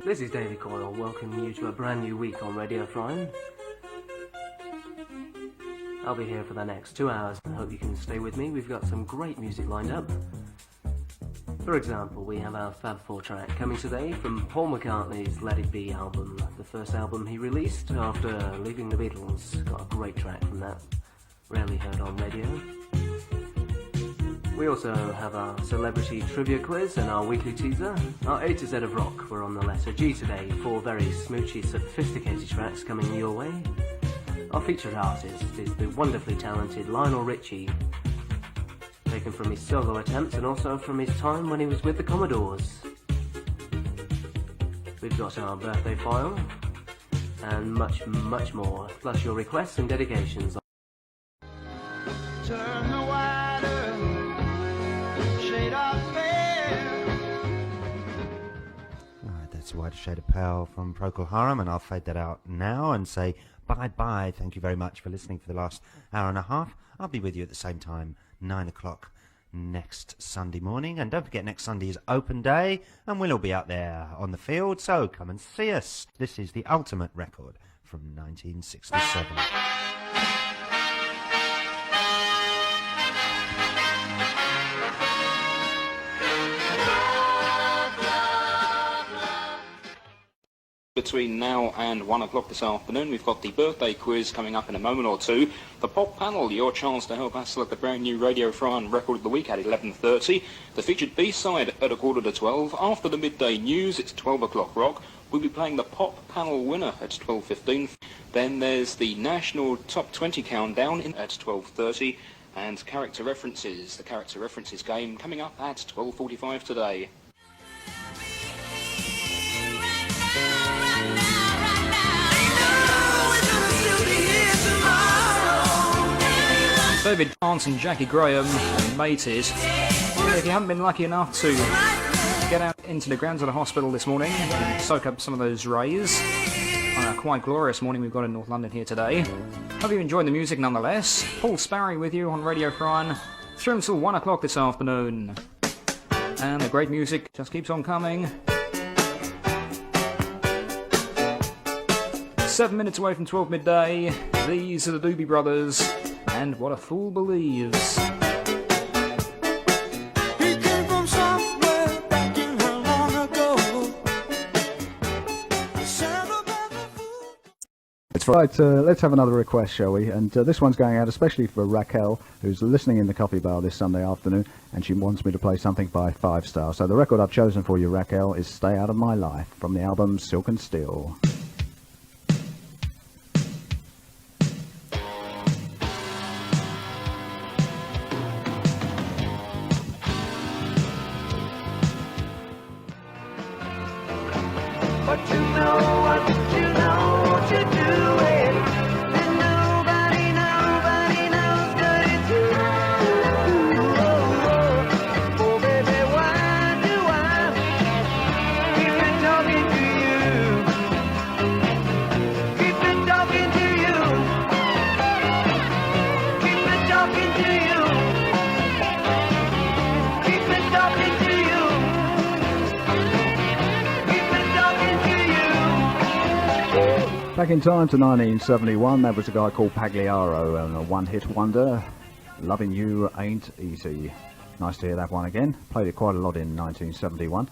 This is David Coyle, welcoming you to a brand new week on Radio Friern. I'll be here for the next 2 hours and hope you can stay with me. We've got some great music lined up. For example, we have our Fab 4 track coming today from Paul McCartney's Let It Be album, the first album he released after leaving the Beatles. Got a great track from that, rarely heard on radio. We also have our celebrity trivia quiz and our weekly teaser. Our A to Z of rock, we're on the letter G today. 4 very smoochy, sophisticated tracks coming your way. Our featured artist is the wonderfully talented Lionel Richie, taken from his solo attempts and also from his time when he was with the Commodores. We've got our birthday file and much, much more, plus your requests and dedications. Turn the wider shade of pale. Alright, that's a wider shade of pale from Procol Harum, and I'll fade that out now and say bye-bye. Thank you very much for listening for the last hour and a half. I'll be with you at the same time, 9 o'clock next Sunday morning. And don't forget, next Sunday is open day, and we'll all be out there on the field, so come and see us. This is the ultimate record from 1967. Between now and 1 o'clock this afternoon, we've got the birthday quiz coming up in a moment or two. The pop panel, your chance to help us select the brand new Radio Friern record of the week at 11:30. The featured B-side at 11:45. After the midday news, it's 12 o'clock rock. We'll be playing the pop panel winner at 12:15. Then there's the national top 20 countdown at 12:30. And character references, the character references game coming up at 12:45 today. David Johnson, Jackie Graham and Mated. If you haven't been lucky enough to get out into the grounds of the hospital this morning and soak up some of those rays on a quite glorious morning we've got in North London here today. Hope you enjoyed the music nonetheless. Paul Sparry with you on Radio Friern through until 1 o'clock this afternoon. And the great music just keeps on coming. 7 minutes away from 12 midday. These are the Doobie Brothers. And What a Fool Believes. He came from somewhere back in her long ago. It's right, let's have another request, shall we? And this one's going out especially for Raquel, who's listening in the coffee bar this Sunday afternoon, and she wants me to play something by Five Star. So the record I've chosen for you, Raquel, is Stay Out of My Life from the album Silk and Steel. But you know what you're doing, and nobody knows that it's you. Oh, baby, why do I keep it talking to you? Keep it talking to you. Keep it talking to you. Keep it talking to you. Back in time to 1971, that was a guy called Pagliaro and a one-hit wonder, Loving You Ain't Easy. Nice to hear that one again. Played it quite a lot in 1971.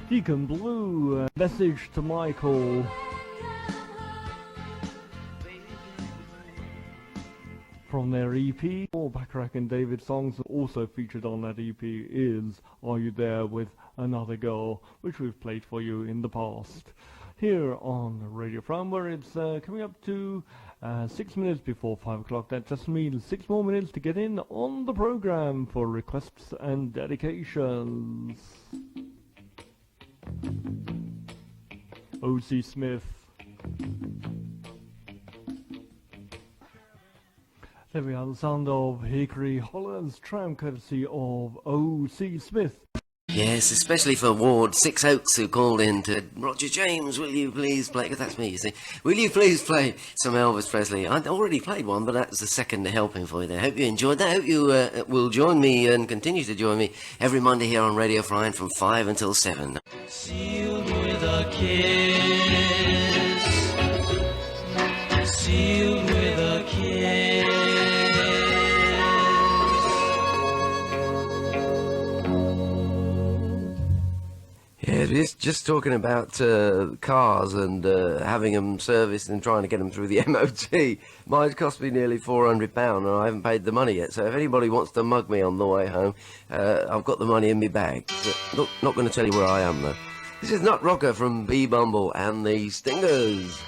Deacon Blue, Message to Michael. From their EP, all Bacharach and David songs also featured on that EP is Are You There With Another Girl, which we've played for you in the past. Here on Radio Friern, where it's coming up to 6 minutes before 5 o'clock. That just means 6 more minutes to get in on the program for requests and dedications. O.C. Smith. There we are, the sound of Hickory Holland's Tram, courtesy of O.C. Smith. Yes, especially for Ward 6 Oaks, who called in to Roger James, will you please play, because that's me, you see, will you please play some Elvis Presley? I'd already played one, but that was the second helping for you there. Hope you enjoyed that. Hope you will join me and continue to join me every Monday here on Radio Friern from 5 until 7. See you a kiss, sealed with a kiss. Yeah, just talking about cars and having them serviced and trying to get them through the MOT. Mine's cost me nearly £400 and I haven't paid the money yet. So if anybody wants to mug me on the way home, I've got the money in my bag. So, not going to tell you where I am though. This is Nut Rocker from Bee Bumble and the Stingers.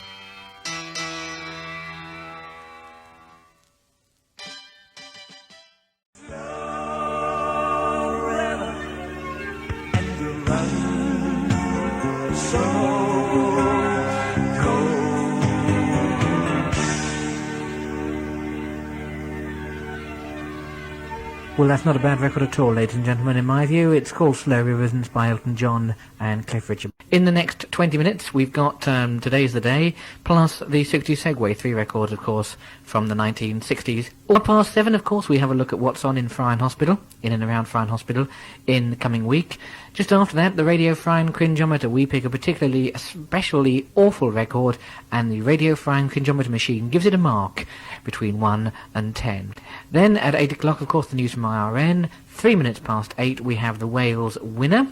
Well, that's not a bad record at all, ladies and gentlemen, in my view. It's called Slow Rivers and it's by Elton John and Cliff Richard. In the next 20 minutes, we've got Today's the Day, plus the 60s Segway, 3 records, of course, from the 1960s. All past 7, of course, we have a look at what's on in Friern Hospital, in and around Friern Hospital, in the coming week. Just after that, the Radio Friern Cringeometer. We pick a particularly, especially awful record, and the Radio Friern Cringeometer machine gives it a mark between 1 and 10. Then, at 8 o'clock, of course, the news from IRN. 3 minutes past 8, we have the Wales winner.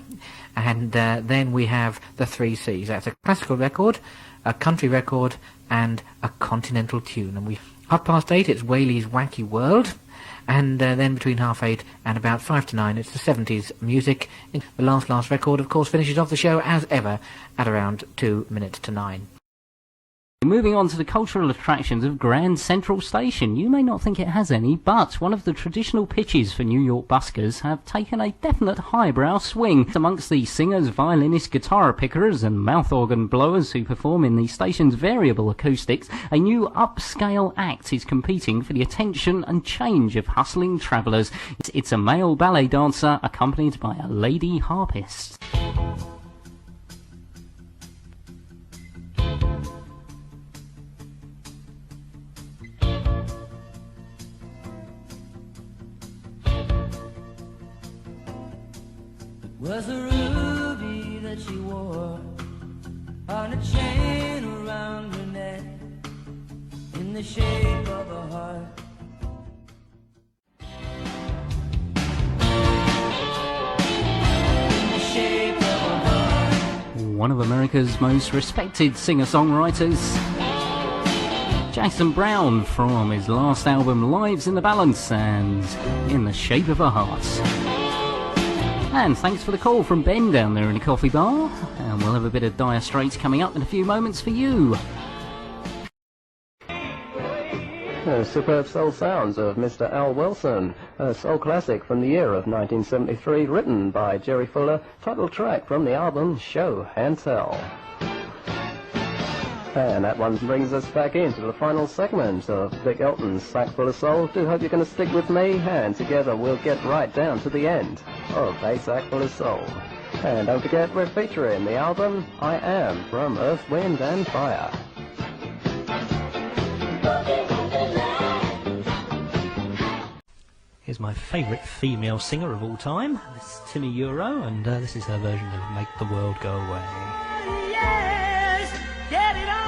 And then we have the 3 Cs. That's a classical record, a country record, and a continental tune. And 8:30, it's Whaley's Wacky World. And then between 8:30 and about 5 to 9, it's the 70s music. The last record, of course, finishes off the show, as ever, at around 2 minutes to 9. Moving on to the cultural attractions of Grand Central Station. You may not think it has any, but one of the traditional pitches for New York buskers have taken a definite highbrow swing. Amongst the singers, violinists, guitar pickers and mouth organ blowers who perform in the station's variable acoustics, a new upscale act is competing for the attention and change of hustling travellers. It's a male ballet dancer accompanied by a lady harpist. Was a ruby that she wore on a chain around her neck in the shape of a heart. In the shape of a heart. One of America's most respected singer-songwriters, Jackson Browne, from his last album Lives in the Balance and In the Shape of a Heart. And thanks for the call from Ben down there in the coffee bar. And we'll have a bit of Dire Straits coming up in a few moments for you. Superb soul sounds of Mr. Al Wilson, a soul classic from the year of 1973, written by Jerry Fuller, title track from the album Show and Tell. And that one brings us back into the final segment of Vic Elton's Sack Full of Soul. Do hope you're going to stick with me, and together we'll get right down to the end of A Sack Full of Soul. And don't forget, we're featuring the album I Am from Earth, Wind and Fire. Here's my favourite female singer of all time. This is Timmy Euro, and this is her version of Make the World Go Away. Yes, get it off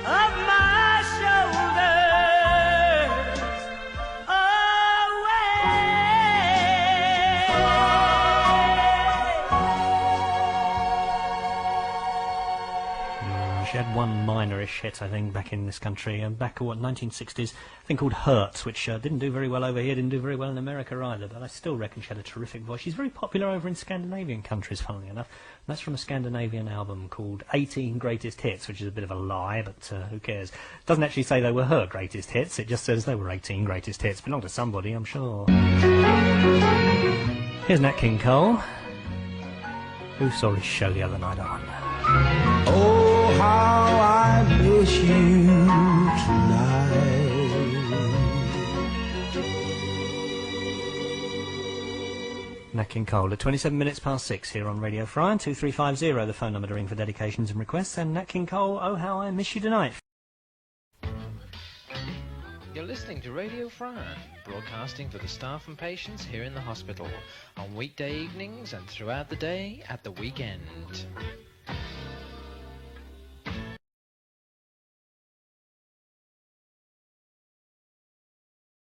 of my shoulders away. She had one minor-ish hit, I think, back in this country, back in 1960s, a thing called Hurt, which didn't do very well over here, didn't do very well in America either, but I still reckon she had a terrific voice. She's very popular over in Scandinavian countries, funnily enough. And that's from a Scandinavian album called 18 Greatest Hits, which is a bit of a lie, but who cares? It doesn't actually say they were her greatest hits, it just says they were 18 greatest hits. Belong to somebody, I'm sure. Here's Nat King Cole, who saw his show the other night on. Oh, how I miss you tonight. Nat King Cole at 27 minutes past 6 here on Radio Friern, 2350, the phone number to ring for dedications and requests, and Nat King Cole, oh how I miss you tonight. You're listening to Radio Friern, broadcasting for the staff and patients here in the hospital, on weekday evenings and throughout the day at the weekend.